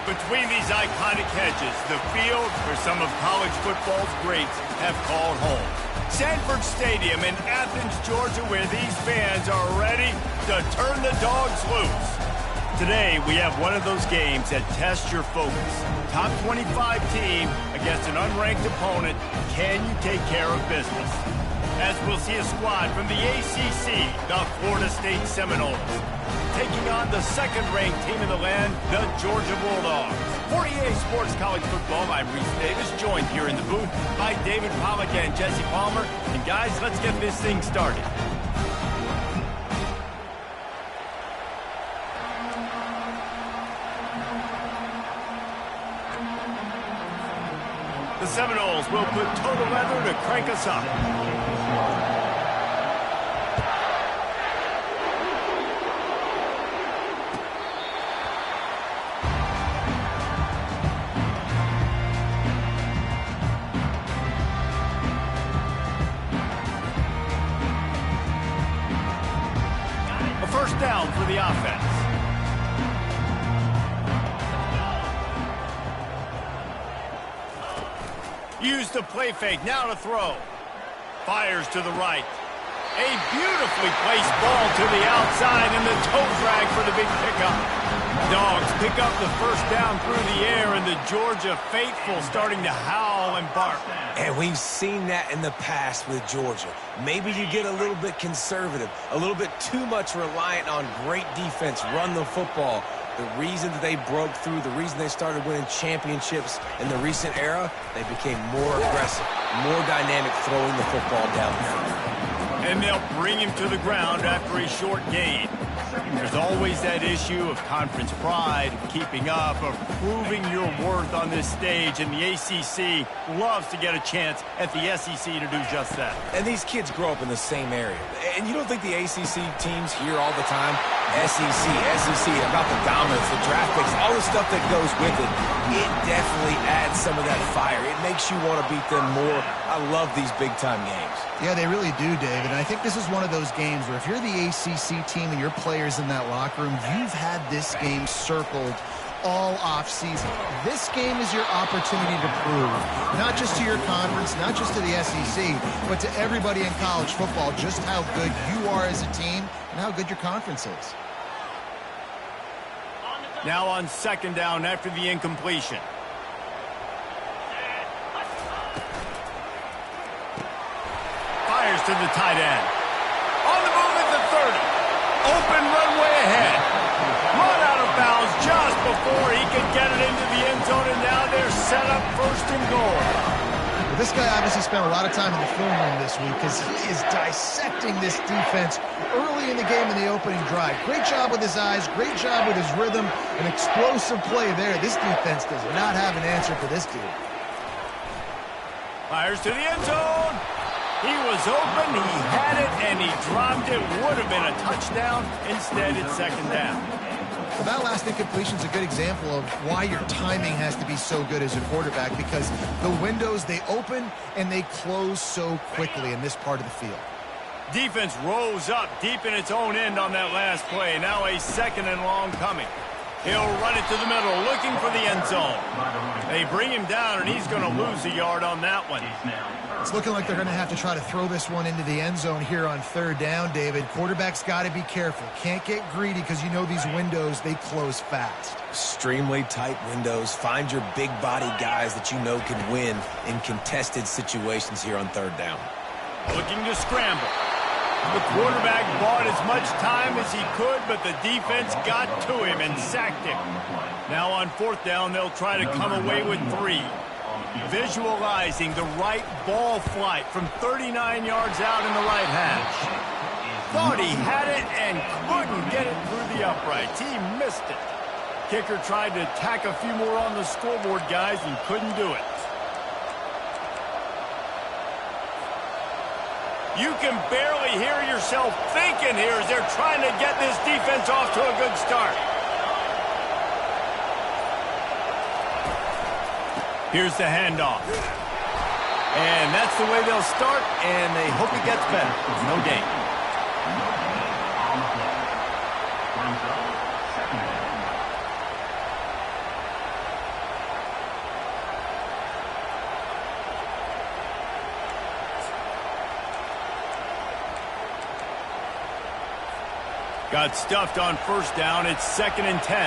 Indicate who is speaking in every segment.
Speaker 1: Between these iconic hedges, the field where some of college football's greats have called home. Sanford Stadium in Athens, Georgia, where these fans are ready to turn the dogs loose. Today, we have one of those games that tests your focus. Top 25 team against an unranked opponent. Can you take care of business? As we'll see a squad from the ACC, the Florida State Seminoles, taking on the second-ranked team in the land, the Georgia Bulldogs. For EA Sports College Football, I'm Reese Davis, joined here in the booth by David Pollack and Jesse Palmer. And guys, let's get this thing started. The Seminoles will put total leather to crank us up. First down for the offense. Use the play fake, now to throw. Fires to the right. A beautifully placed ball to the outside and the toe drag for the big pickup. Dogs pick up the first down through the air, and the Georgia faithful starting to howl and bark.
Speaker 2: And we've seen that in the past with Georgia. Maybe you get a little bit conservative, a little bit too much reliant on great defense, run the football. The reason that they broke through, the reason they started winning championships in the recent era, they became more aggressive, more dynamic throwing the football down the field.
Speaker 1: And they'll bring him to the ground after a short gain. There's always that issue of conference pride, of keeping up, of proving your worth on this stage, and the ACC loves to get a chance at the SEC to do just that.
Speaker 2: And these kids grow up in the same area. And you don't think the ACC teams hear all the time, SEC, about the dominance, the draft picks, all the stuff that goes with it. It definitely adds some of that fire. It makes you want to beat them more. I love these big-time games.
Speaker 3: Yeah, they really do, David. And I think this is one of those games where if you're the ACC team and your players in that locker room, you've had this game circled all offseason. This game is your opportunity to prove, not just to your conference, not just to the SEC, but to everybody in college football, just how good you are as a team and how good your conference is.
Speaker 1: Now on second down after the incompletion. Fires to the tight end. On the move at the 30. Open runway ahead. Run out of bounds just before he could get it into the end zone, and now they're set up first and goal.
Speaker 3: Well, this guy obviously spent a lot of time in the film room this week because he is dissecting this defense early in the game in the opening drive. Great job with his eyes, great job with his rhythm, an explosive play there. This defense does not have an answer for this dude.
Speaker 1: Fires to the end zone. He was open, he had it, and he dropped it. Would have been a touchdown. Instead, it's second down.
Speaker 3: Well, that last incompletion is a good example of why your timing has to be so good as a quarterback, because the windows, they open and they close so quickly in this part of the field.
Speaker 1: Defense rose up deep in its own end on that last play. Now a second and long coming. He'll run it to the middle, looking for the end zone. They bring him down, and he's going to lose a yard on that one.
Speaker 3: It's looking like they're going to have to try to throw this one into the end zone here on third down, David. Quarterback's got to be careful. Can't get greedy because you know these windows, they close fast.
Speaker 2: Extremely tight windows. Find your big body guys that you know can win in contested situations here on third down.
Speaker 1: Looking to scramble. The quarterback bought as much time as he could, but the defense got to him and sacked him. Now on fourth down, they'll try to come away with 3. Visualizing the right ball flight from 39 yards out in the right hash. Thought he had it and couldn't get it through the uprights. He missed it. Kicker tried to tack a few more on the scoreboard, guys, and couldn't do it. You can barely hear yourself thinking here as they're trying to get this defense off to a good start. Here's the handoff. And that's the way they'll start, and they hope it gets better. No gain. Got stuffed on first down. It's 2nd and 10.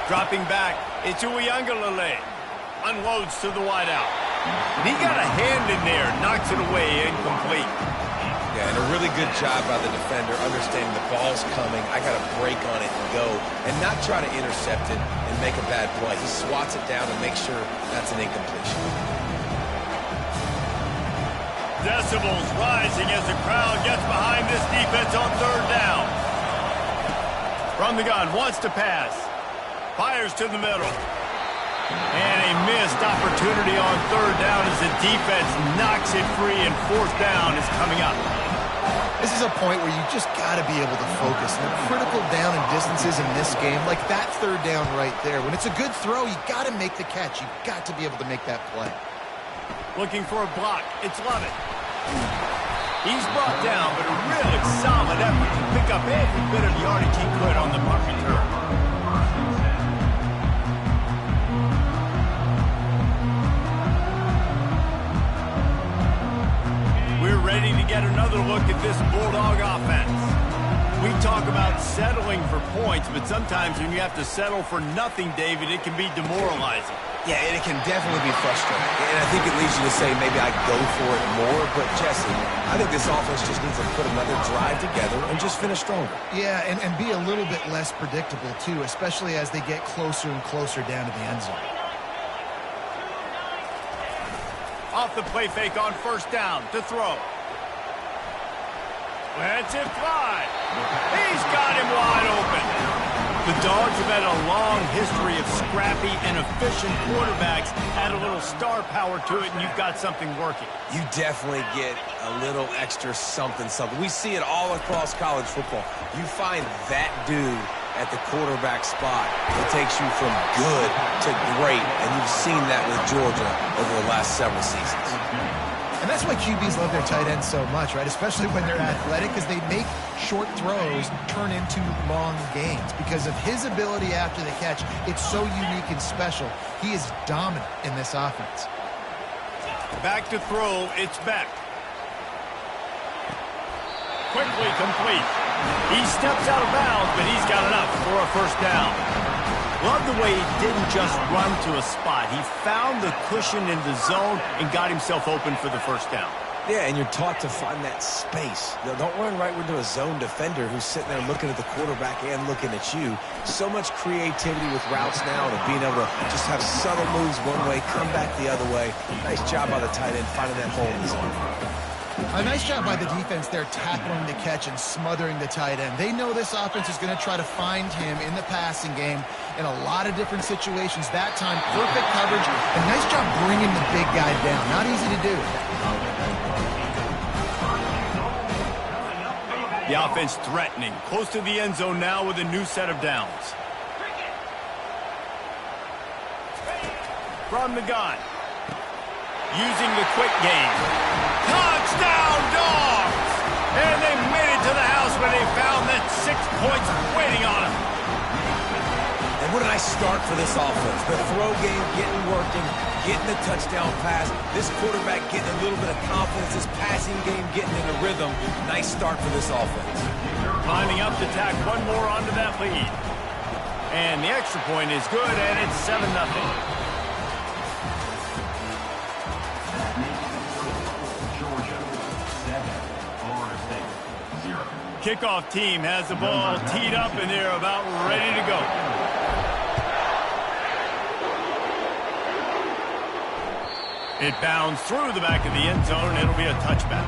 Speaker 1: Dropping back, it's Uiagalelei. Unloads to the wideout. He got a hand in there, knocks it away, incomplete.
Speaker 2: Yeah, and a really good job by the defender, understanding the ball's coming. I got to break on it and go, and not try to intercept it and make a bad play. He swats it down and makes sure that's an incompletion.
Speaker 1: Decibels rising as the crowd gets behind this defense on 3rd down. From the gun, wants to pass. Fires to the middle. And a missed opportunity on 3rd down as the defense knocks it free, and 4th down is coming up.
Speaker 3: This is a point where you just got to be able to focus. And the critical down and distances in this game, like that 3rd down right there. When it's a good throw, you got to make the catch. You got to be able to make that play.
Speaker 1: Looking for a block. It's Lovett. He's brought down, but a really solid effort to pick up every bit of yardage he could on the punt return. We're ready to get another look at this Bulldog offense. We talk about settling for points, but sometimes when you have to settle for nothing, David, it can be demoralizing.
Speaker 2: Yeah, and it can definitely be frustrating. And I think it leads you to say maybe I go for it more. But, Jesse, I think this offense just needs to put another drive together and just finish stronger.
Speaker 3: Yeah, and be a little bit less predictable, too, especially as they get closer and closer down to the end zone.
Speaker 1: Off the play fake on 1st down to throw. Lets it fly. He's got him wide open. The Dogs have had a long history of scrappy and efficient quarterbacks. Add a little star power to it, and you've got something working.
Speaker 2: You definitely get a little extra something. We see it all across college football. You find that dude at the quarterback spot, it takes you from good to great, and you've seen that with Georgia over the last several seasons.
Speaker 3: And that's why QBs love their tight ends so much, right? Especially when they're athletic, because they make short throws turn into long gains. Because of his ability after the catch, it's so unique and special. He is dominant in this offense.
Speaker 1: Back to throw, it's Beck. Quickly complete. He steps out of bounds, but he's got enough for a 1st down. Love the way he didn't just run to a spot. He found the cushion in the zone and got himself open for the 1st down.
Speaker 2: Yeah, and you're taught to find that space. You know, don't run right into a zone defender who's sitting there looking at the quarterback and looking at you. So much creativity with routes now and being able to just have subtle moves one way, come back the other way. Nice job by the tight end finding that hole in the zone.
Speaker 3: A nice job by the defense there tackling the catch and smothering the tight end. They know this offense is going to try to find him in the passing game in a lot of different situations. That time, perfect coverage, and nice job bringing the big guy down. Not easy to do.
Speaker 1: The offense threatening, close to the end zone now with a new set of downs. From the gun. Using the quick game. Touchdown, Dogs! And they made it to the house when they found that 6 points waiting on them.
Speaker 2: And what a nice start for this offense. The throw game getting working, getting the touchdown pass. This quarterback getting a little bit of confidence. This passing game getting in a rhythm. Nice start for this offense.
Speaker 1: Lining up to tack one more onto that lead. And the extra point is good, and it's 7-0. Kickoff team has the ball teed up, and they're about ready to go. It bounds through the back of the end zone, and it'll be a touchback.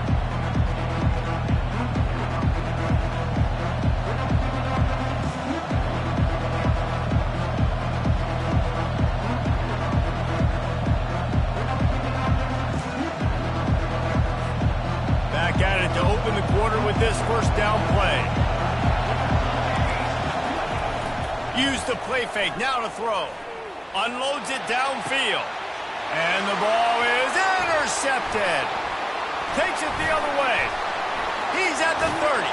Speaker 1: Back at it to open the quarter with this 1st down play. Use the play fake, now to throw. Unloads it downfield. And the ball is intercepted. Takes it the other way. He's at the 30.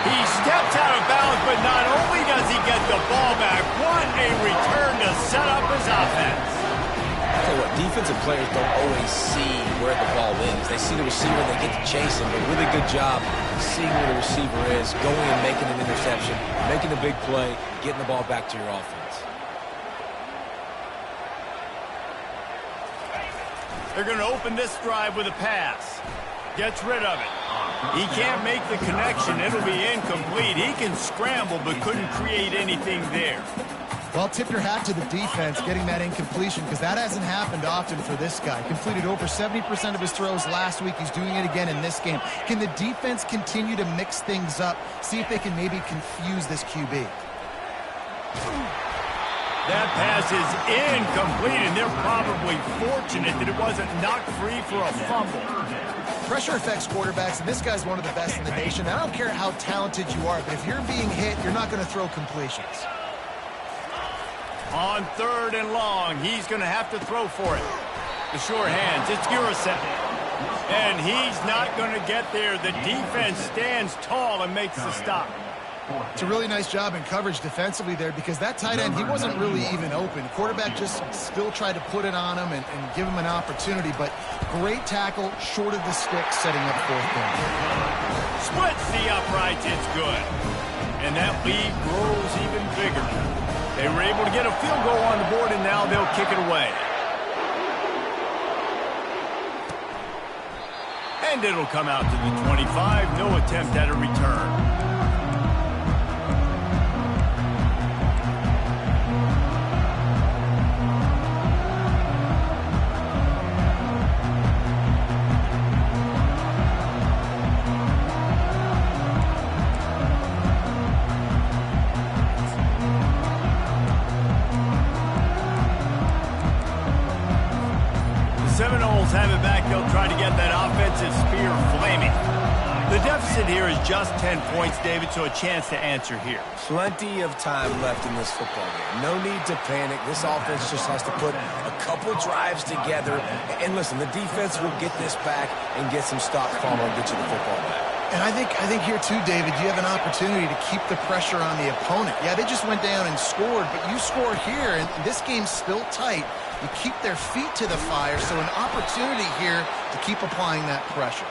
Speaker 1: He steps out of bounds, but not only does he get the ball back, what a return to set up his offense.
Speaker 2: A tell you what, defensive players don't always see where the ball is. They see the receiver and they get to chase him, but really good job seeing where the receiver is, going and making an interception, making a big play, getting the ball back to your offense.
Speaker 1: They're going to open this drive with a pass. Gets rid of it. He can't make the connection. It'll be incomplete. He can scramble but couldn't create anything there.
Speaker 3: Well, tip your hat to the defense getting that incompletion, because that hasn't happened often for this guy. Completed over 70% of his throws last week. He's doing it again in this game. Can the defense continue to mix things up? See if they can maybe confuse this QB.
Speaker 1: That pass is incomplete, and they're probably fortunate that it wasn't knocked free for a fumble.
Speaker 3: Pressure affects quarterbacks, and this guy's one of the best in the nation. I don't care how talented you are, but if you're being hit, you're not going to throw completions.
Speaker 1: On 3rd and long, he's going to have to throw for it. The sure hands, it's Gurasek. And he's not going to get there. The defense stands tall and makes the stop.
Speaker 3: It's a really nice job in coverage defensively there, because that tight end, he wasn't really even open. Quarterback just still tried to put it on him and give him an opportunity, but great tackle, short of the stick, setting up 4th down.
Speaker 1: Splits the uprights, it's good. And that lead grows even bigger. They were able to get a field goal on the board, and now they'll kick it away. And it'll come out to the 25. No attempt at a return. Seminoles have it back. They'll try to get that offensive spear flaming. The deficit here is just 10 points, David, so a chance to answer here.
Speaker 2: Plenty of time left in this football game. No need to panic. This offense just has to put a couple drives together. And listen, the defense will get this back and get some stops following and get you the football back.
Speaker 3: And I think here too, David, you have an opportunity to keep the pressure on the opponent. Yeah, they just went down and scored, but you score here, and this game's still tight. You keep their feet to the fire, so an opportunity here to keep applying that pressure.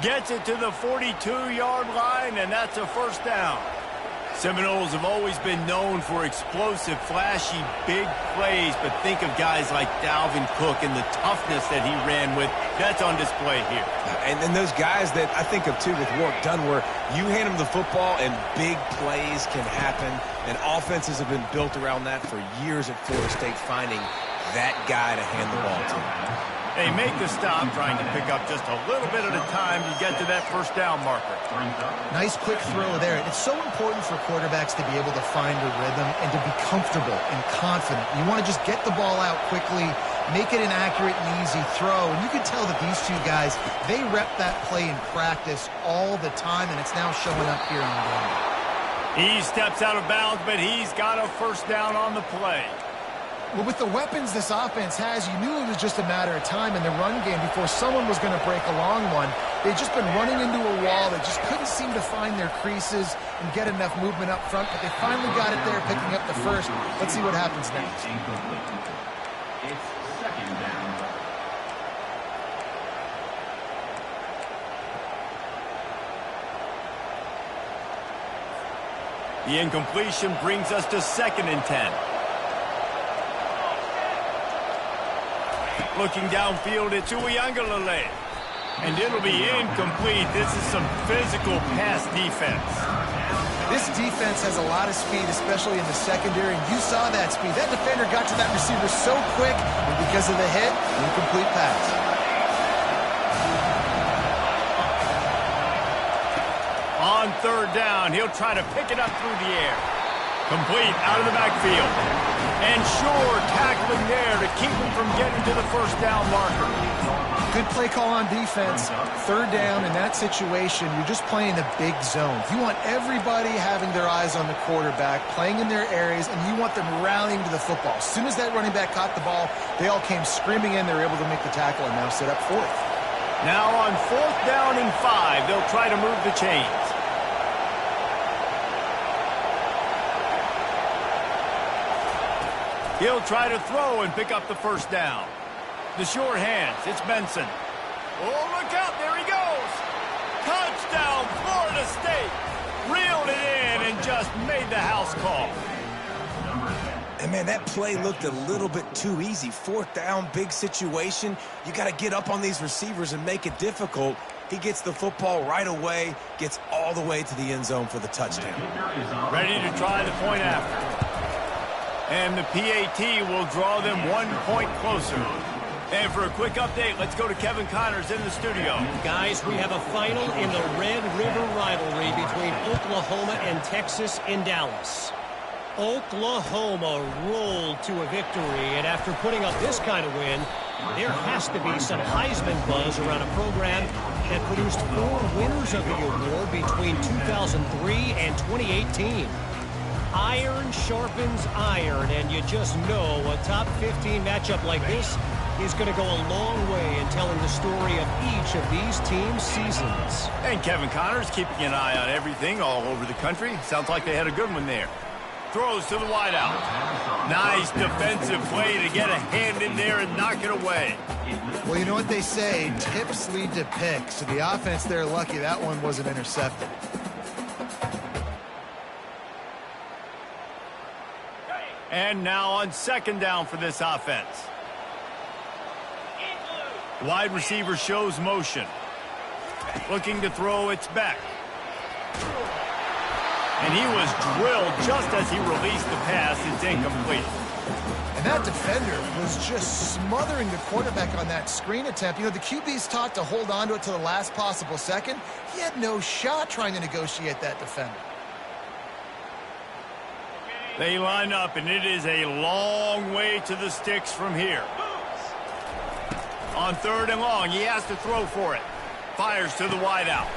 Speaker 1: Gets it to the 42-yard line, and that's a 1st down. Seminoles have always been known for explosive, flashy, big plays, but think of guys like Dalvin Cook and the toughness that he ran with. That's on display here.
Speaker 2: And then those guys that I think of, too, with Warwick Dunn, where you hand them the football and big plays can happen, and offenses have been built around that for years at Florida State, finding that guy to hand the ball to.
Speaker 1: They make the stop, trying to pick up just a little bit at a time to get to that 1st down marker.
Speaker 3: Nice quick throw there. It's so important for quarterbacks to be able to find a rhythm and to be comfortable and confident. You want to just get the ball out quickly, make it an accurate and easy throw. And you can tell that these two guys, they rep that play in practice all the time, and it's now showing up here on the game.
Speaker 1: He steps out of bounds, but he's got a 1st down on the play.
Speaker 3: Well, with the weapons this offense has, you knew it was just a matter of time in the run game before someone was going to break a long one. They'd just been running into a wall. They just couldn't seem to find their creases and get enough movement up front, but they finally got it there, picking up the 1st. Let's see what happens next.
Speaker 4: It's 2nd down.
Speaker 1: The incompletion brings us to 2nd and 10. Looking downfield, it's Uiagalelei. And it'll be incomplete. This is some physical pass defense.
Speaker 3: This defense has a lot of speed, especially in the secondary, and you saw that speed. That defender got to that receiver so quick, and because of the hit, incomplete pass.
Speaker 1: On 3rd down, he'll try to pick it up through the air. Complete out of the backfield. And sure, tackling there to keep him from getting to the 1st down marker.
Speaker 3: Good play call on defense. 3rd down in that situation, you're just playing a big zone. You want everybody having their eyes on the quarterback, playing in their areas, and you want them rallying to the football. As soon as that running back caught the ball, they all came screaming in. They were able to make the tackle and now set up 4th.
Speaker 1: Now on 4th down and 5, they'll try to move the chains. He'll try to throw and pick up the first down. The short hands, it's Benson. Oh, look out, there he goes. Touchdown, Florida State. Reeled it in and just made the house call.
Speaker 2: And, man, that play looked a little bit too easy. 4th down, big situation. You got to get up on these receivers and make it difficult. He gets the football right away, gets all the way to the end zone for the touchdown.
Speaker 1: Ready to try the point after. And the PAT will draw them 1 point closer. And for a quick update, let's go to Kevin Connors in the studio.
Speaker 5: Guys, we have a final in the Red River rivalry between Oklahoma and Texas in Dallas. Oklahoma rolled to a victory, and after putting up this kind of win, there has to be some Heisman buzz around a program that produced 4 winners of the award between 2003 and 2018. Iron sharpens iron, and you just know a top 15 matchup like this is going to go a long way in telling the story of each of these teams' seasons.
Speaker 1: And Kevin Connors keeping an eye on everything all over the country. Sounds like they had a good one there. Throws to the wideout. Nice defensive play to get a hand in there and knock it away.
Speaker 3: Well, you know what they say, tips lead to picks. So the offense, they're lucky that one wasn't intercepted.
Speaker 1: And now on 2nd down for this offense. Wide receiver shows motion. Looking to throw, it's Beck. And he was drilled just as he released the pass. It's incomplete.
Speaker 3: And that defender was just smothering the quarterback on that screen attempt. You know, the QB's taught to hold on to it to the last possible second. He had no shot trying to negotiate that defender.
Speaker 1: They line up, and it is a long way to the sticks from here. On 3rd and long, he has to throw for it. Fires to the wideout.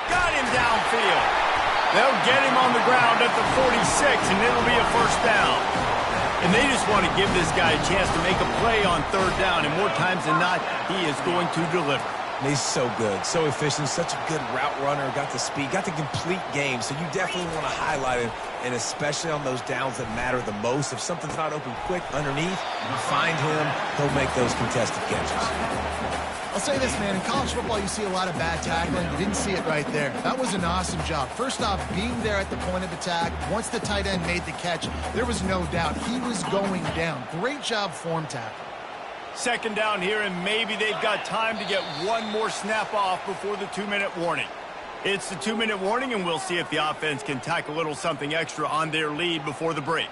Speaker 1: Got him downfield. They'll get him on the ground at the 46, and it'll be a first down. And they just want to give this guy a chance to make a play on 3rd down, and more times than not, he is going to deliver.
Speaker 2: And he's so good, so efficient, such a good route runner, got the speed, got the complete game. So you definitely want to highlight him, and especially on those downs that matter the most. If something's not open quick underneath, you find him, he'll make those contested catches.
Speaker 3: I'll say this, man, in college football you see a lot of bad tackling. You didn't see it right there. That was an awesome job. First off, being there at the point of attack. Once the tight end made the catch, there was no doubt he was going down. Great job form tackle.
Speaker 1: 2nd down here, and maybe they've got time to get one more snap off before the 2-minute warning. It's the 2-minute warning, and we'll see if the offense can tack a little something extra on their lead before the break.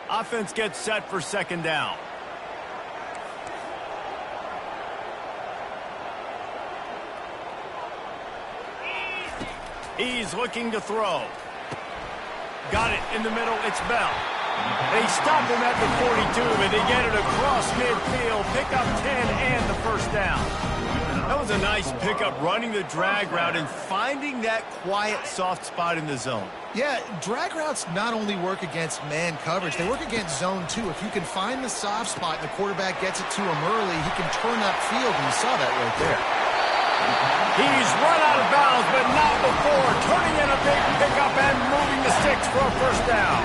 Speaker 1: Offense gets set for 2nd down. He's looking to throw. Got it in the middle. It's Bell. They stop him at the 42, but they get it across midfield. Pick up 10 and the first down. That was a nice pickup, running the drag route and finding that quiet, soft spot in the zone.
Speaker 3: Yeah, drag routes not only work against man coverage, they work against zone too. If you can find the soft spot and the quarterback gets it to him early, he can turn upfield, and you saw that right there.
Speaker 1: He's run out of bounds, but not before. Turning in a big pickup and moving the sticks for a first down.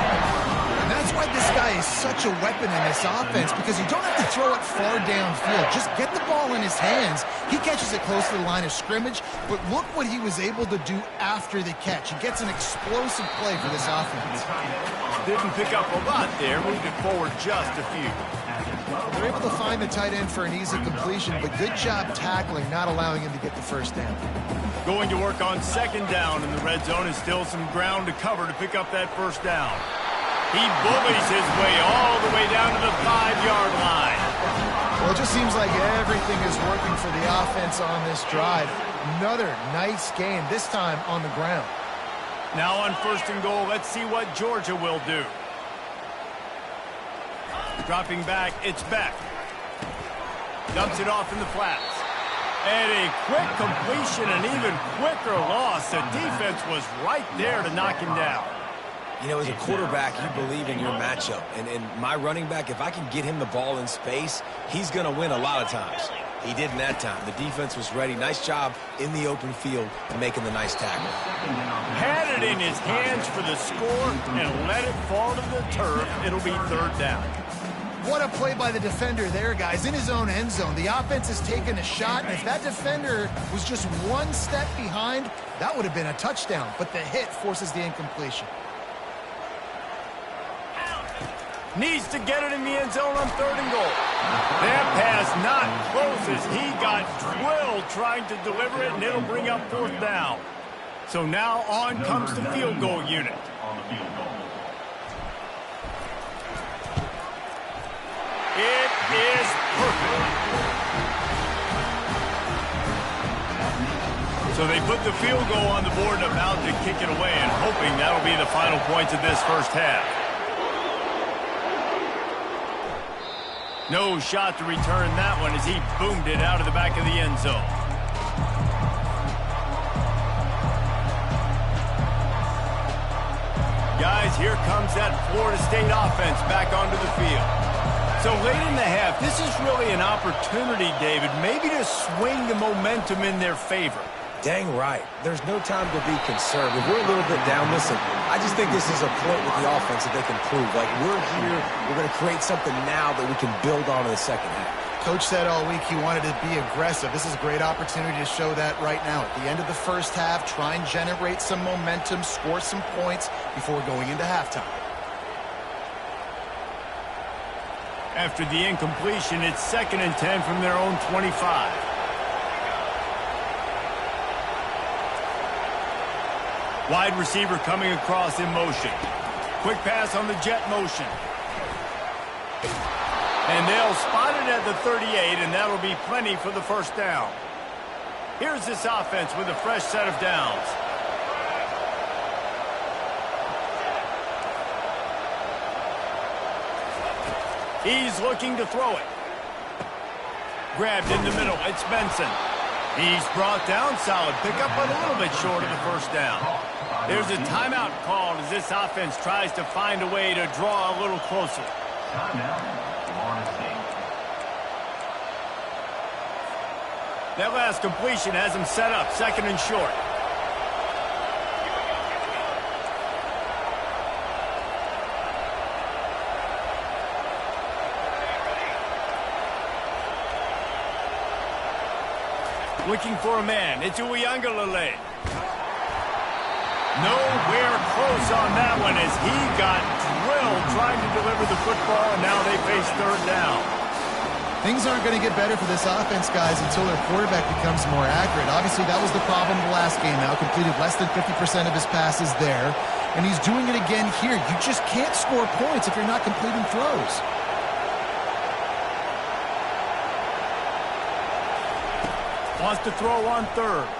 Speaker 3: And that's why this guy is such a weapon in this offense, because you don't have to throw it far downfield. Just get the ball in his hands. He catches it close to the line of scrimmage, but look what he was able to do after the catch. He gets an explosive play for this offense.
Speaker 1: Didn't pick up a lot there, moved it forward just a few.
Speaker 3: They're able to find the tight end for an easy completion, but good job tackling, not allowing him to get the first down.
Speaker 1: Going to work on 2nd down in the red zone, and still some ground to cover to pick up that first down. He bullies his way all the way down to the 5-yard line.
Speaker 3: Well, it just seems like everything is working for the offense on this drive. Another nice game, this time on the ground.
Speaker 1: Now on 1st and goal, let's see what Georgia will do. Dropping back, it's Beck. Dumps it off in the flats. And a quick completion, an even quicker loss. The defense was right there to knock him down.
Speaker 2: You know, as a quarterback, you believe in your matchup. And my running back, if I can get him the ball in space, he's going to win a lot of times. He did in that time. The defense was ready. Nice job in the open field and making the nice tackle.
Speaker 1: Had it in his hands for the score and let it fall to the turf. It'll be third down.
Speaker 3: What a play by the defender there, guys. In his own end zone. The offense has taken a shot, and if that defender was just one step behind, that would have been a touchdown. But the hit forces the incompletion.
Speaker 1: Needs to get it in the end zone on 3rd and goal. That pass not close as he got drilled trying to deliver it, and it'll bring up 4th down. So now on comes the field goal unit. It is perfect. So they put the field goal on the board and about to kick it away, and hoping that'll be the final points of this first half. No shot to return that one as he boomed it out of the back of the end zone. Guys, here comes that Florida State offense back onto the field. So late in the half, this is really an opportunity, David, maybe to swing the momentum in their favor.
Speaker 2: Dang right. There's no time to be conservative. We're a little bit down. Listen, I just think this is a point with the offense that they can prove. Like, we're here, we're going to create something now that we can build on in the second half.
Speaker 3: Coach said all week he wanted to be aggressive. This is a great opportunity to show that right now. At the end of the first half, try and generate some momentum, score some points before going into halftime.
Speaker 1: After the incompletion, it's 2nd and 10 from their own 25. Wide receiver coming across in motion. Quick pass on the jet motion. And they'll spot it at the 38, and that'll be plenty for the first down. Here's this offense with a fresh set of downs. He's looking to throw it. Grabbed in the middle. It's Benson. He's brought down. Solid pickup, but a little bit short of the first down. There's a timeout called as this offense tries to find a way to draw a little closer. That last completion has him set up 2nd and short. Looking for a man. It's Uiagalelei. Nowhere close on that one as he got drilled trying to deliver the football, and now they face 3rd down.
Speaker 3: Things aren't going to get better for this offense, guys, until their quarterback becomes more accurate. Obviously, that was the problem the last game now. Completed less than 50% of his passes there, and he's doing it again here. You just can't score points if you're not completing throws.
Speaker 1: Wants to throw on 3rd.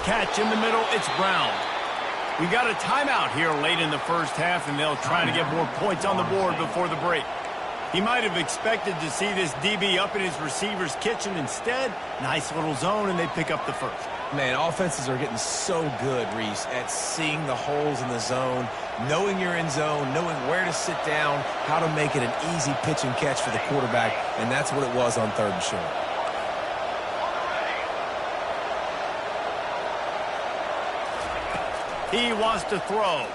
Speaker 1: Catch in the middle, it's Brown. We got a timeout here late in the first half, and they'll try to get more points on the board before the break. He might have expected to see this DB up in his receiver's kitchen. Instead, nice little zone, and they pick up the first.
Speaker 2: Man, offenses are getting so good, Reese, at seeing the holes in the zone, knowing you're in zone, knowing where to sit down, how to make it an easy pitch and catch for the quarterback, and that's what it was on 3rd and short.
Speaker 1: He wants to throw.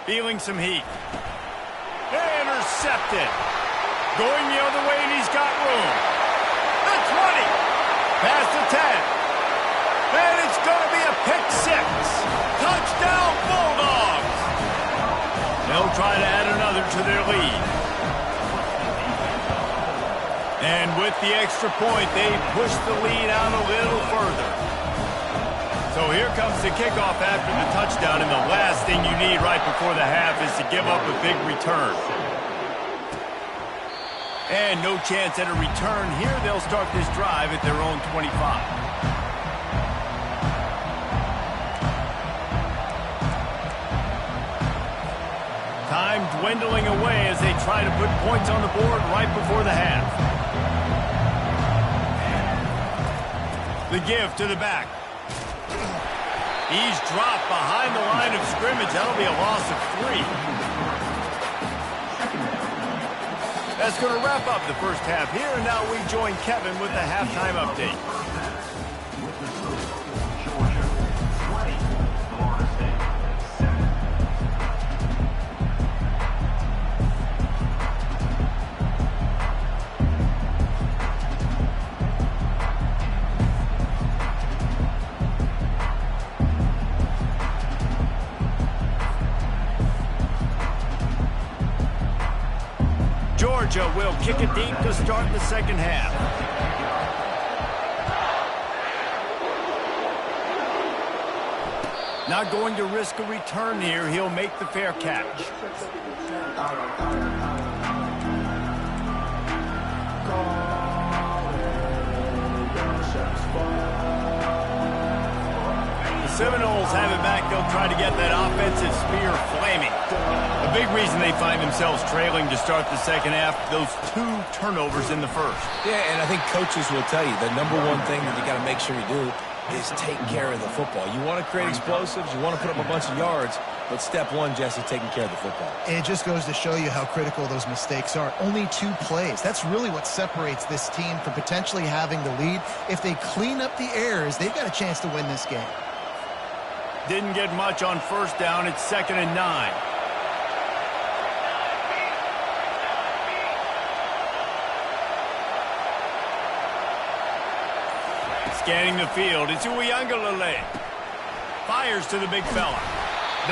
Speaker 1: Feeling some heat. Intercepted. Going the other way, and he's got room. The 20. Past the 10. And it's going to be a pick 6. Touchdown, Bulldogs. They'll try to add another to their lead. And with the extra point, they push the lead out a little further. So here comes the kickoff after the touchdown, and the last thing you need right before the half is to give up a big return. And no chance at a return here. They'll start this drive at their own 25. Time dwindling away as they try to put points on the board right before the half. The give to the back. He's dropped behind the line of scrimmage. That'll be a loss of 3. That's going to wrap up the first half here, and now we join Kevin with the halftime update.
Speaker 4: With the score, Georgia 20, Florida State 7.
Speaker 1: Georgia will kick it deep to start the second half. Not going to risk a return here. He'll make the fair catch. The Seminoles have it back. They'll try to get that offensive spear flaming. A big reason they find themselves trailing to start the second half, those 2 turnovers in the first.
Speaker 2: Yeah, and I think coaches will tell you the number one thing that you got to make sure you do is take care of the football. You want to create explosives, you want to put up a bunch of yards, but step one, Jesse, taking care of the football.
Speaker 3: It just goes to show you how critical those mistakes are. Only 2 plays. That's really what separates this team from potentially having the lead. If they clean up the errors, they've got a chance to win this game.
Speaker 1: Didn't get much on first down. It's 2nd and 9. Scanning the field, it's Uiagalelei. Fires to the big fella.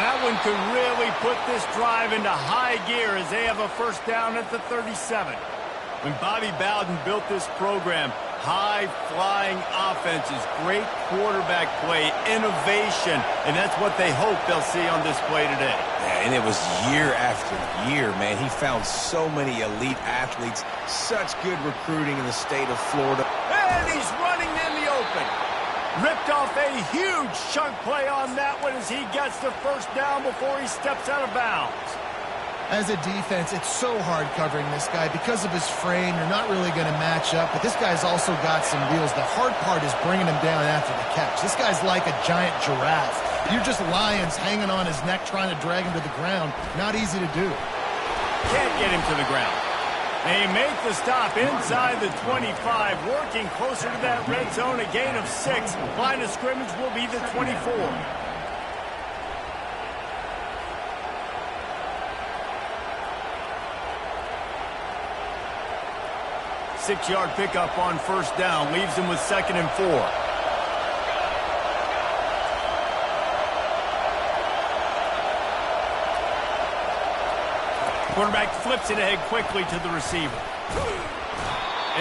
Speaker 1: That one could really put this drive into high gear as they have a first down at the 37. When Bobby Bowden built this program, high-flying offenses, great quarterback play, innovation, and that's what they hope they'll see on display today.
Speaker 2: Yeah, and it was year after year, man. He found so many elite athletes, such good recruiting in the state of Florida.
Speaker 1: And he's running in the open. Ripped off a huge chunk play on that one as he gets the first down before he steps out of bounds.
Speaker 3: As a defense, it's so hard covering this guy. Because of his frame, you're not really going to match up, but this guy's also got some wheels. The hard part is bringing him down after the catch. This guy's like a giant giraffe. You're just lions hanging on his neck trying to drag him to the ground. Not easy to do.
Speaker 1: Can't get him to the ground. They make the stop inside the 25, working closer to that red zone, a gain of 6. Line of scrimmage will be the 24. Six-yard pickup on first down, leaves him with 2nd and 4. Quarterback flips it ahead quickly to the receiver.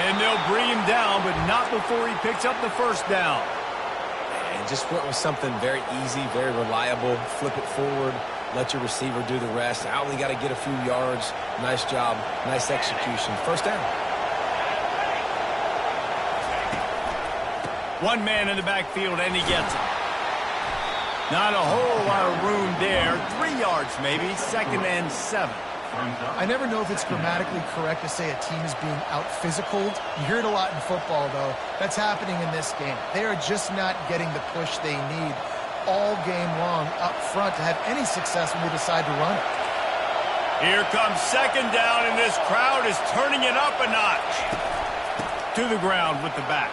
Speaker 1: And they'll bring him down, but not before he picks up the first down.
Speaker 2: And just went with something very easy, very reliable. Flip it forward, let your receiver do the rest. I only got to get a few yards. Nice job, nice execution. First down.
Speaker 1: One man in the backfield, and he gets it. Not a whole lot of room there. 3 yards maybe, 2nd and 7.
Speaker 3: I never know if it's grammatically correct to say a team is being out-physicaled. You hear it a lot in football, though. That's happening in this game. They are just not getting the push they need all game long up front to have any success when they decide to run it.
Speaker 1: Here comes 2nd down, and this crowd is turning it up a notch. To the ground with the back.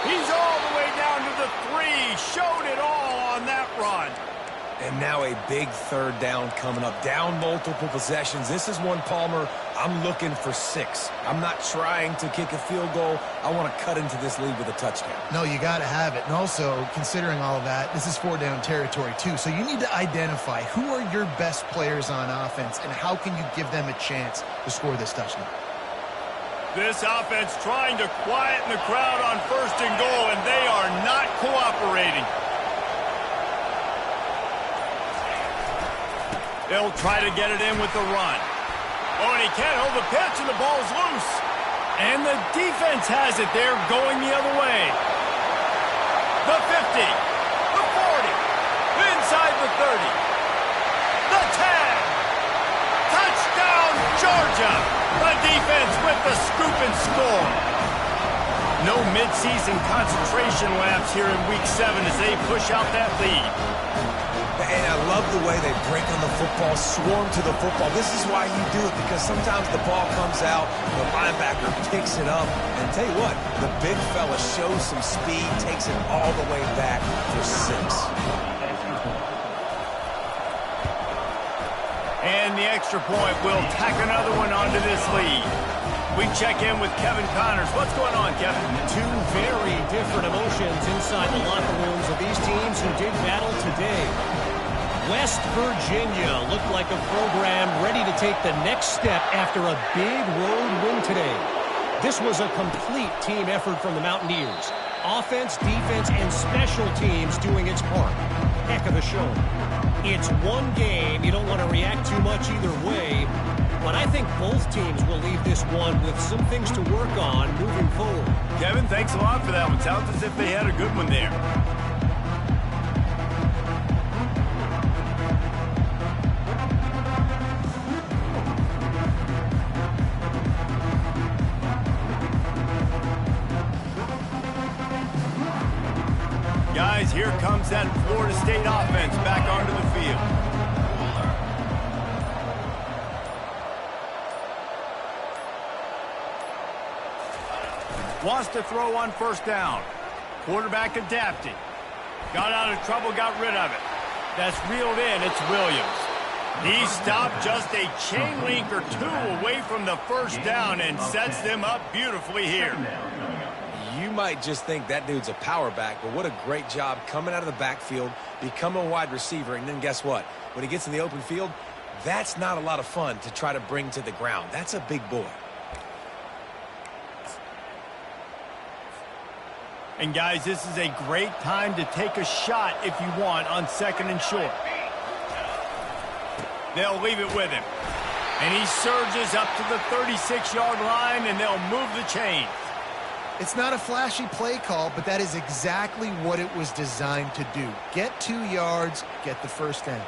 Speaker 1: He's all the way down to the 3. Showed it all on that run.
Speaker 2: And now a big 3rd down coming up. Down multiple possessions. This is one, Palmer, I'm looking for 6. I'm not trying to kick a field goal. I want to cut into this lead with a touchdown.
Speaker 3: No, you got to have it. And also, considering all of that, this is 4-down territory, too. So you need to identify who are your best players on offense and how can you give them a chance to score this touchdown.
Speaker 1: This offense trying to quieten the crowd on 1st and goal, and they are not cooperating. They'll try to get it in with the run. Oh, and he can't hold the pitch, and the ball's loose. And the defense has it. They're going the other way. The 50, the 40, inside the 30, the 10. Touchdown, Georgia. The defense with the scoop and score. No mid-season concentration laps here in Week 7 as they push out that lead.
Speaker 2: And I love the way they break on the football, swarm to the football. This is why you do it, because sometimes the ball comes out, the linebacker picks it up, and tell you what, the big fella shows some speed, takes it all the way back for 6.
Speaker 1: And the extra point will tack another one onto this lead. We check in with Kevin Connors. What's going on, Kevin?
Speaker 5: Two very different emotions inside the locker rooms of these teams who did battle today. West Virginia looked like a program ready to take the next step after a big road win today. This was a complete team effort from the Mountaineers. Offense, defense, and special teams doing its part. Heck of a show. It's one game. You don't want to react too much either way. But I think both teams will leave this one with some things to work on moving forward.
Speaker 1: Kevin, thanks a lot for that one. Sounds as if they had a good one there. Guys, here comes that Florida State offense back onto the field. Wants to throw on first down. Quarterback adapting. Got out of trouble, got rid of it. That's reeled in. It's Williams. He stopped just a chain link or two away from the first down and sets them up beautifully here.
Speaker 2: You might just think that dude's a power back, but what a great job coming out of the backfield, becoming a wide receiver, and then guess what? When he gets in the open field, that's not a lot of fun to try to bring to the ground. That's a big boy.
Speaker 1: And guys, this is a great time to take a shot if you want on 2nd and short. They'll leave it with him. And he surges up to the 36-yard line, and they'll move the chain.
Speaker 3: It's not a flashy play call, but that is exactly what it was designed to do. Get 2 yards, get the first down.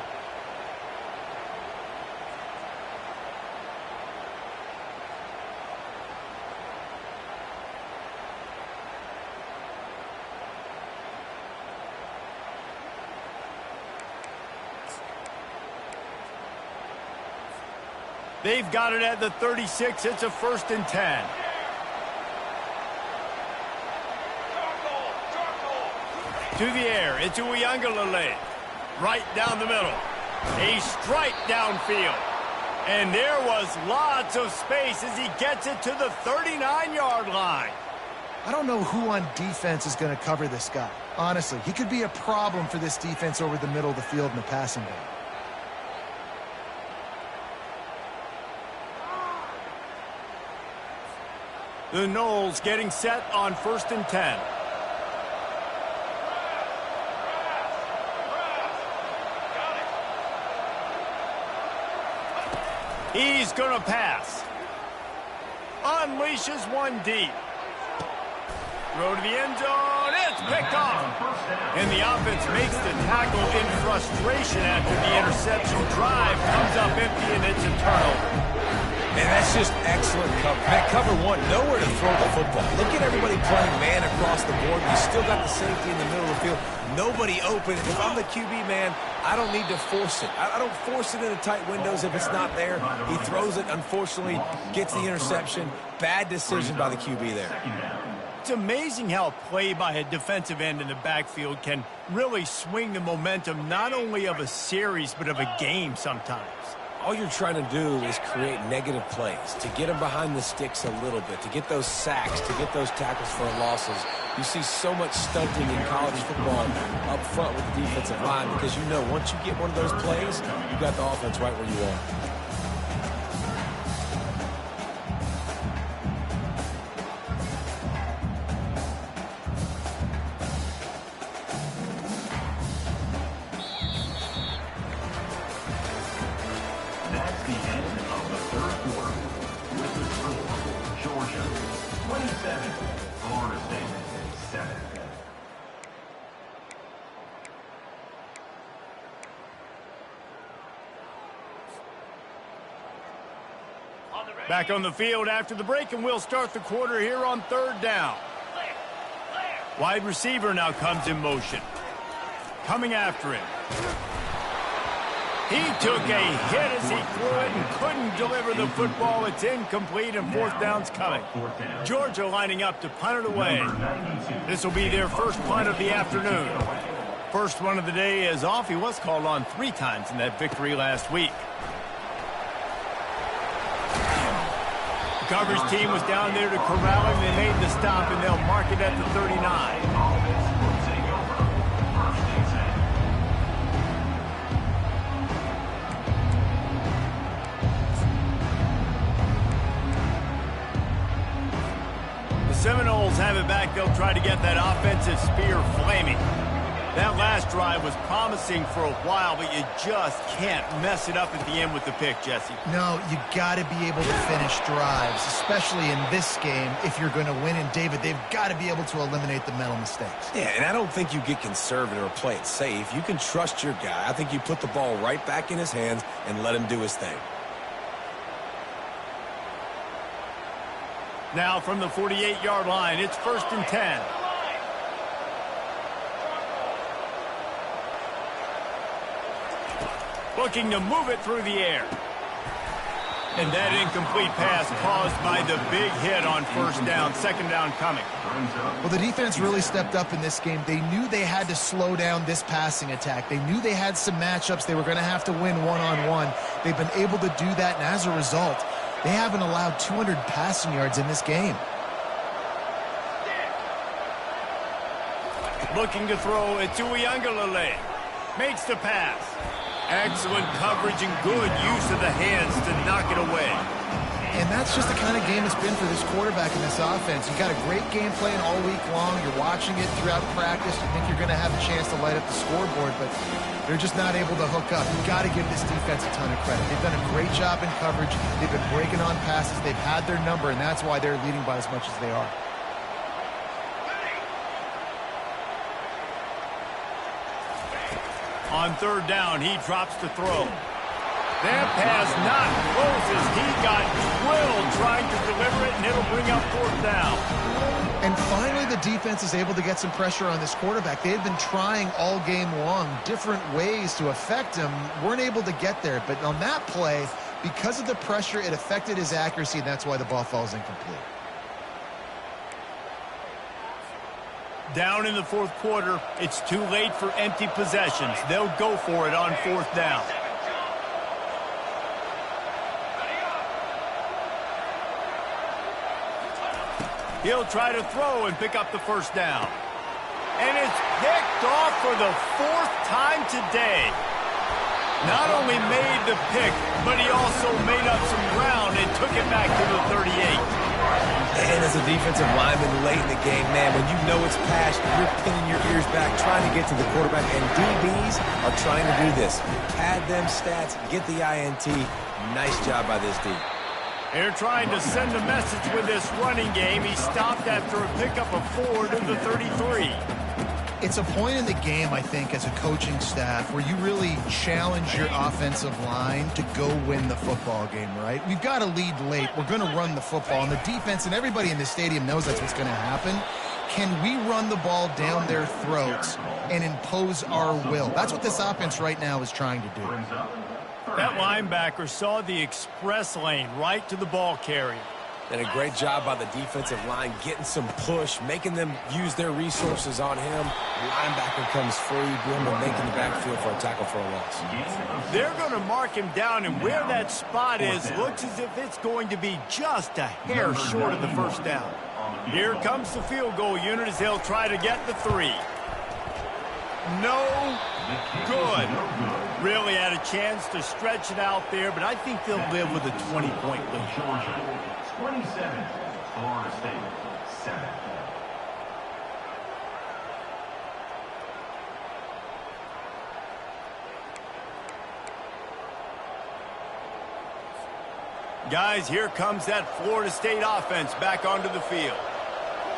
Speaker 1: They've got it at the 36. It's a 1st and 10. To the air. It's Uiagalelei. Right down the middle. A strike downfield. And there was lots of space as he gets it to the 39-yard line.
Speaker 3: I don't know who on defense is going to cover this guy. Honestly, he could be a problem for this defense over the middle of the field in the passing game.
Speaker 1: The Noles getting set on 1st and 10. He's going to pass. Unleashes one deep. Throw to the end zone. It's picked off. And the offense makes the tackle in frustration after the interception. Drive comes up empty, and it's a turnover.
Speaker 2: And that's just excellent cover. That cover one, nowhere to throw the football. Look at everybody playing man across the board. You still got the safety in the middle of the field. Nobody open. If I'm the QB, man, I don't need to force it. I don't force it into tight windows if it's not there. He throws it, unfortunately, gets the interception. Bad decision by the QB there.
Speaker 1: It's amazing how a play by a defensive end in the backfield can really swing the momentum not only of a series but of a game sometimes.
Speaker 2: All you're trying to do is create negative plays, to get them behind the sticks a little bit, to get those sacks, to get those tackles for losses. You see so much stunting in college football up front with the defensive line because you know once you get one of those plays, you got the offense right where you are.
Speaker 4: That's the end of the third quarter. With the score, Georgia 27, Florida State 7.
Speaker 1: Back on the field after the break, and we'll start the quarter here on 3rd down. Wide receiver now comes in motion. Coming after him. He took a hit as he threw it and couldn't deliver the football. It's incomplete and fourth down's coming. Georgia lining up to punt it away. This will be their first punt of the afternoon. First one of the day is off. He was called on 3 times in that victory last week. The coverage team was down there to corral him. They made the stop, and they'll mark it at the 39. Seminoles have it back. They'll try to get that offensive spear flaming. That last drive was promising for a while, but you just can't mess it up at the end with the pick, Jesse.
Speaker 3: No, you got to be able to finish drives, especially in this game if you're going to win. And, David, they've got to be able to eliminate the mental mistakes.
Speaker 2: Yeah, and I don't think you get conservative or play it safe. You can trust your guy. I think you put the ball right back in his hands and let him do his thing.
Speaker 1: Now from the 48-yard line, it's 1st and 10. Looking to move it through the air. And that incomplete pass caused by the big hit on 1st down, 2nd down coming.
Speaker 3: Well, the defense really stepped up in this game. They knew they had to slow down this passing attack. They knew they had some matchups they were going to have to win one-on-one. They've been able to do that, and as a result, they haven't allowed 200 passing yards in this game.
Speaker 1: Looking to throw it to Uiagalelei. Makes the pass. Excellent coverage and good use of the hands to knock it away.
Speaker 3: And that's just the kind of game it's been for this quarterback in this offense. You got a great game plan all week long. You're watching it throughout practice. You think you're going to have a chance to light up the scoreboard, but they're just not able to hook up. You've got to give this defense a ton of credit. They've done a great job in coverage. They've been breaking on passes. They've had their number, and that's why they're leading by as much as they are.
Speaker 1: On 3rd down, he drops to throw. That pass not close as he got drilled trying to deliver it, and it'll bring up 4th down.
Speaker 3: And finally, the defense is able to get some pressure on this quarterback. They had been trying all game long different ways to affect him. Weren't able to get there. But on that play, because of the pressure, it affected his accuracy, and that's why the ball falls incomplete.
Speaker 1: Down in the 4th quarter, it's too late for empty possessions. They'll go for it on 4th down. He'll try to throw and pick up the 1st down. And it's picked off for the 4th time today. Not only made the pick, but he also made up some ground and took it back to the 38.
Speaker 2: And as a defensive lineman late in the game, man, when you know it's passed, you're pinning your ears back, trying to get to the quarterback, and DBs are trying to do this. Pad them stats, get the INT. Nice job by this D.
Speaker 1: They're trying to send a message with this running game. He stopped after a pickup of 4 to the 33.
Speaker 3: It's a point in the game, I think, as a coaching staff where you really challenge your offensive line to go win the football game, right? We've got to lead late. We're going to run the football. And the defense and everybody in the stadium knows that's what's going to happen. Can we run the ball down their throats and impose our will? That's what this offense right now is trying to do.
Speaker 1: That linebacker saw the express lane right to the ball carrier.
Speaker 2: And a great job by the defensive line getting some push, making them use their resources on him. The linebacker comes free, boom, and making the backfield for a tackle for a loss.
Speaker 1: They're going to mark him down, and where that spot is looks as if it's going to be just a hair short of the 1st down. Here comes the field goal unit as they'll try to get the 3. No good. Really had a chance to stretch it out there, but I think they'll live with a 20-point lead.
Speaker 4: Georgia, 27, Florida State, 7.
Speaker 1: Guys, here comes that Florida State offense back onto the field.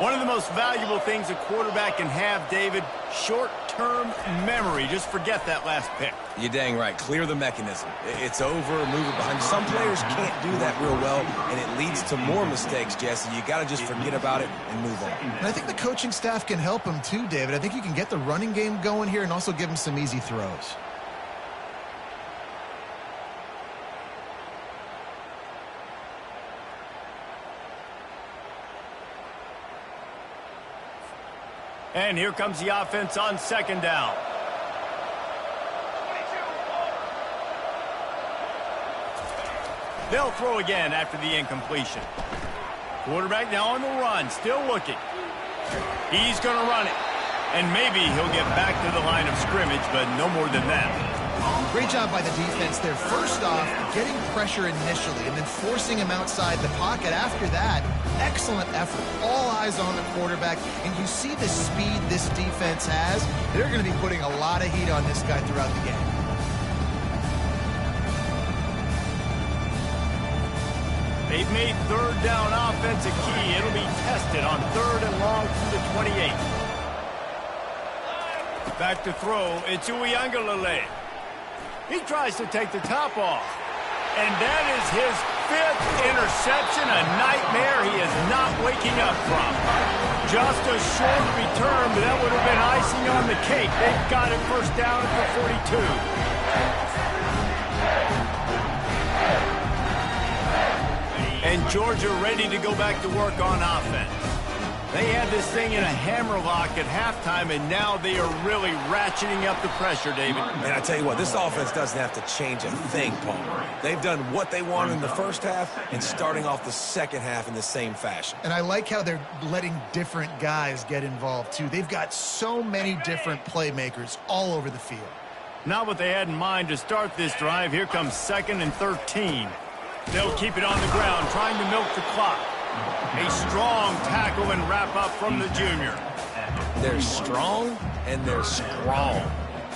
Speaker 1: One of the most valuable things a quarterback can have, David, short long-term memory. Just forget that last pick.
Speaker 2: You're dang right. Clear the mechanism. It's over, move it behind you. Some players can't do that real well, and it leads to more mistakes, Jesse. You got to just forget about it and move on.
Speaker 3: And I think the coaching staff can help him too, David. I think you can get the running game going here and also give him some easy throws.
Speaker 1: And here comes the offense on second down. They'll throw again after the incompletion. Quarterback now on the run, still looking. He's going to run it. And maybe he'll get back to the line of scrimmage, but no more than that.
Speaker 3: Great job by the defense there. First off, getting pressure initially and then forcing him outside the pocket. After that, excellent effort. All eyes on the quarterback. And you see the speed this defense has. They're going to be putting a lot of heat on this guy throughout the game.
Speaker 1: They've made third down offense a key. It'll be tested on third and long through the 28. Back to throw. It's Uiagalelei. He tries to take the top off. And that is his 5th interception, a nightmare he is not waking up from. Just a short return, but that would have been icing on the cake. They've got it first down at the 42. And Georgia ready to go back to work on offense. They had this thing in a hammerlock at halftime, and now they are really ratcheting up the pressure, David.
Speaker 2: And I tell you what, this offense doesn't have to change a thing, Paul. They've done what they wanted in the first half and starting off the second half in the same fashion.
Speaker 3: And I like how they're letting different guys get involved, too. They've got so many different playmakers all over the field.
Speaker 1: Not what they had in mind to start this drive. Here comes 2nd and 13. They'll keep it on the ground, trying to milk the clock. A strong tackle and wrap up from the junior.
Speaker 2: They're strong and they're strong.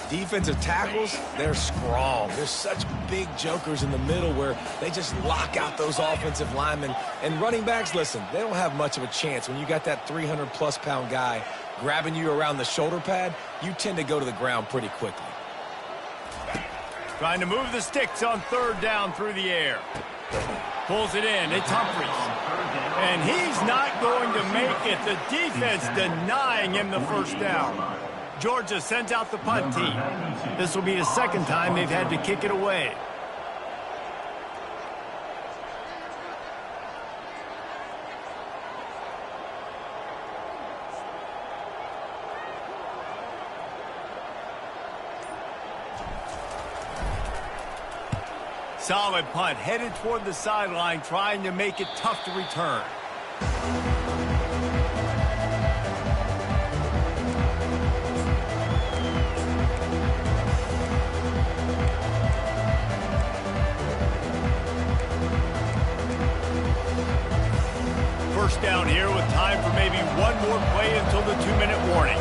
Speaker 2: Defensive tackles, they're strong. There's such big jokers in the middle where they just lock out those offensive linemen. And running backs, listen, they don't have much of a chance. When you got that 300-plus pound guy grabbing you around the shoulder pad, you tend to go to the ground pretty quickly.
Speaker 1: Trying to move the sticks on third down through the air. Pulls it in. It's Humphries. And he's not going to make it. The defense denying him the first down. Georgia sends out the punt team. This will be the second time they've had to kick it away. Solid punt, headed toward the sideline, trying to make it tough to return. First down here with time for maybe one more play until the 2-minute warning.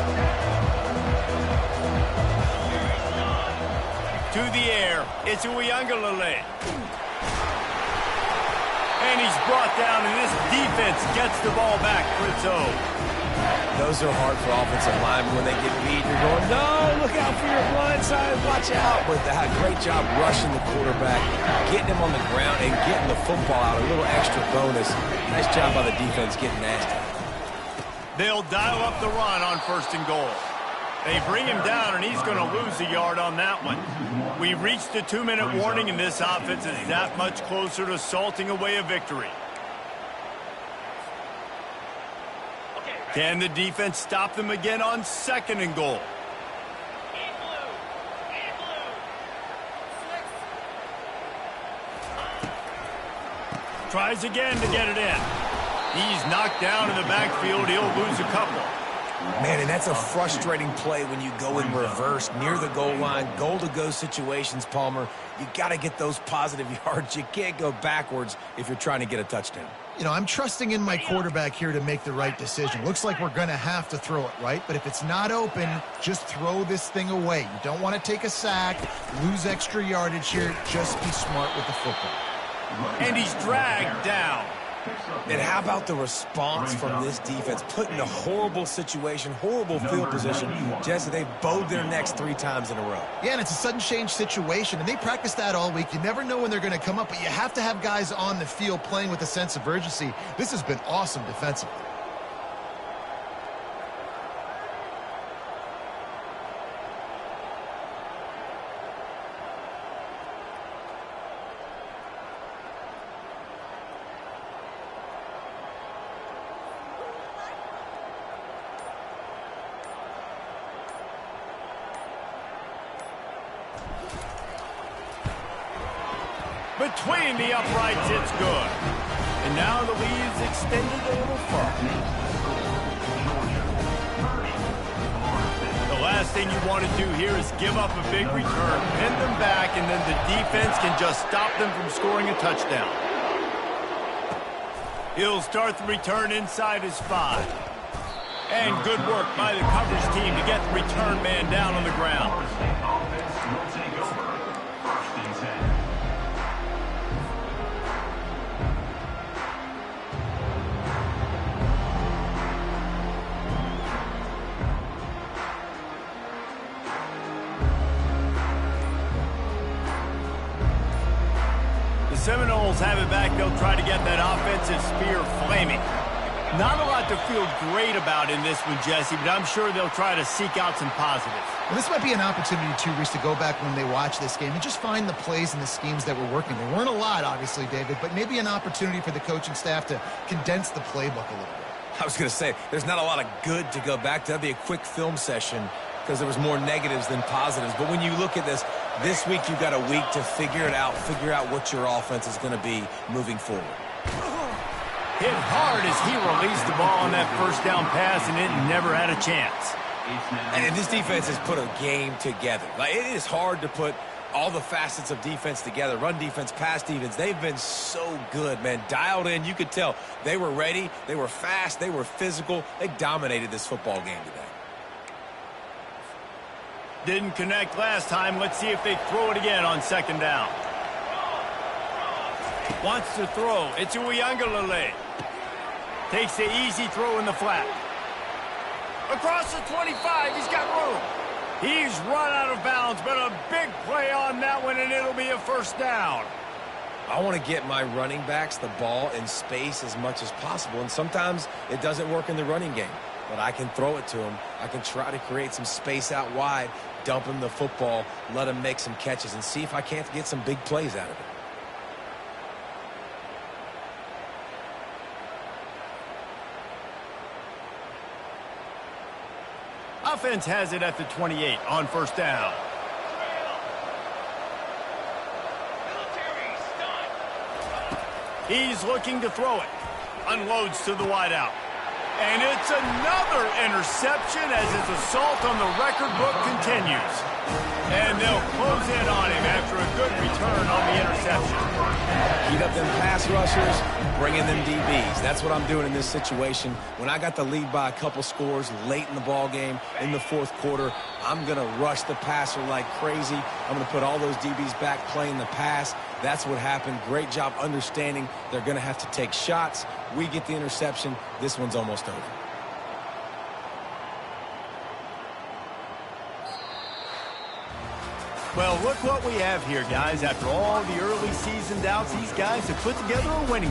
Speaker 1: To the air, it's Uiagalelei. And he's brought down, and this defense gets the ball back for its own.
Speaker 2: Those are hard for offensive linemen when they get beat. You're going, no, look out for your blind side, watch out. But that great job rushing the quarterback, getting him on the ground, and getting the football out, a little extra bonus. Nice job by the defense getting nasty.
Speaker 1: They'll dial up the run on 1st and goal. They bring him down, and he's going to lose a yard on that one. We reached the 2-minute warning, and this offense is that much closer to salting away a victory. Can the defense stop them again on 2nd and goal? Tries again to get it in. He's knocked down in the backfield. He'll lose a couple.
Speaker 2: Man, and that's a frustrating play when you go in reverse near the goal line, goal-to-go situations, Palmer. You got to get those positive yards. You can't go backwards if you're trying to get a touchdown.
Speaker 3: You know, I'm trusting in my quarterback here to make the right decision. Looks like we're going to have to throw it, right? But if it's not open, just throw this thing away. You don't want to take a sack, lose extra yardage here. Just be smart with the football.
Speaker 1: And he's dragged down.
Speaker 2: And how about the response from this defense? Put in a horrible situation, horrible field position. Jesse, they bowed their necks 3 times in a row.
Speaker 3: Yeah, and it's a sudden change situation, and they practice that all week. You never know when they're going to come up, but you have to have guys on the field playing with a sense of urgency. This has been awesome defensively.
Speaker 1: Between the uprights, it's good. And now the lead's extended a little further. The last thing you want to do here is give up a big return, pin them back, and then the defense can just stop them from scoring a touchdown. He'll start the return inside his 5. And good work by the coverage team to get the return man down on the ground. Seminoles have it back. They'll try to get that offensive spear flaming. Not a lot to feel great about in this one, Jesse, but I'm sure they'll try to seek out some positives.
Speaker 3: Well, this might be an opportunity, too, Reese, to go back when they watch this game and just find the plays and the schemes that were working. There weren't a lot, obviously, David, but maybe an opportunity for the coaching staff to condense the playbook a little bit.
Speaker 2: I was going to say, there's not a lot of good to go back to. That'd be a quick film session because there was more negatives than positives. But when you look at this week you've got a week to figure it out, figure out what your offense is going to be moving forward.
Speaker 1: Hit hard as he released the ball on that first down pass, and it never had a chance.
Speaker 2: And this defense has put a game together. Like, it is hard to put all the facets of defense together. Run defense, pass defense. They've been so good, man. Dialed in. You could tell they were ready. They were fast. They were physical. They dominated this football game today.
Speaker 1: Didn't connect last time. Let's see if they throw it again on second down. Wants to throw. It's Uiagalelei. Takes the easy throw in the flat. Across the 25, he's got room. He's run out of bounds, but a big play on that one, and it'll be a first down.
Speaker 2: I want to get my running backs the ball in space as much as possible, and sometimes it doesn't work in the running game. But I can throw it to him. I can try to create some space out wide, dump him the football, let him make some catches, and see if I can't get some big plays out of it.
Speaker 1: Offense has it at the 28 on first down. He's looking to throw it. Unloads to the wideout. And it's another interception as his assault on the record book continues. And they'll close in on him after a good return on the interception.
Speaker 2: Heat up them pass rushers, bring in them DBs. That's what I'm doing in this situation. When I got the lead by a couple scores late in the ball game, in the fourth quarter, I'm going to rush the passer like crazy. I'm going to put all those DBs back playing the pass. That's what happened. Great job understanding they're going to have to take shots. We get the interception. This one's almost over.
Speaker 1: Well, look what we have here, guys. After all the early season doubts, these guys have put together a winning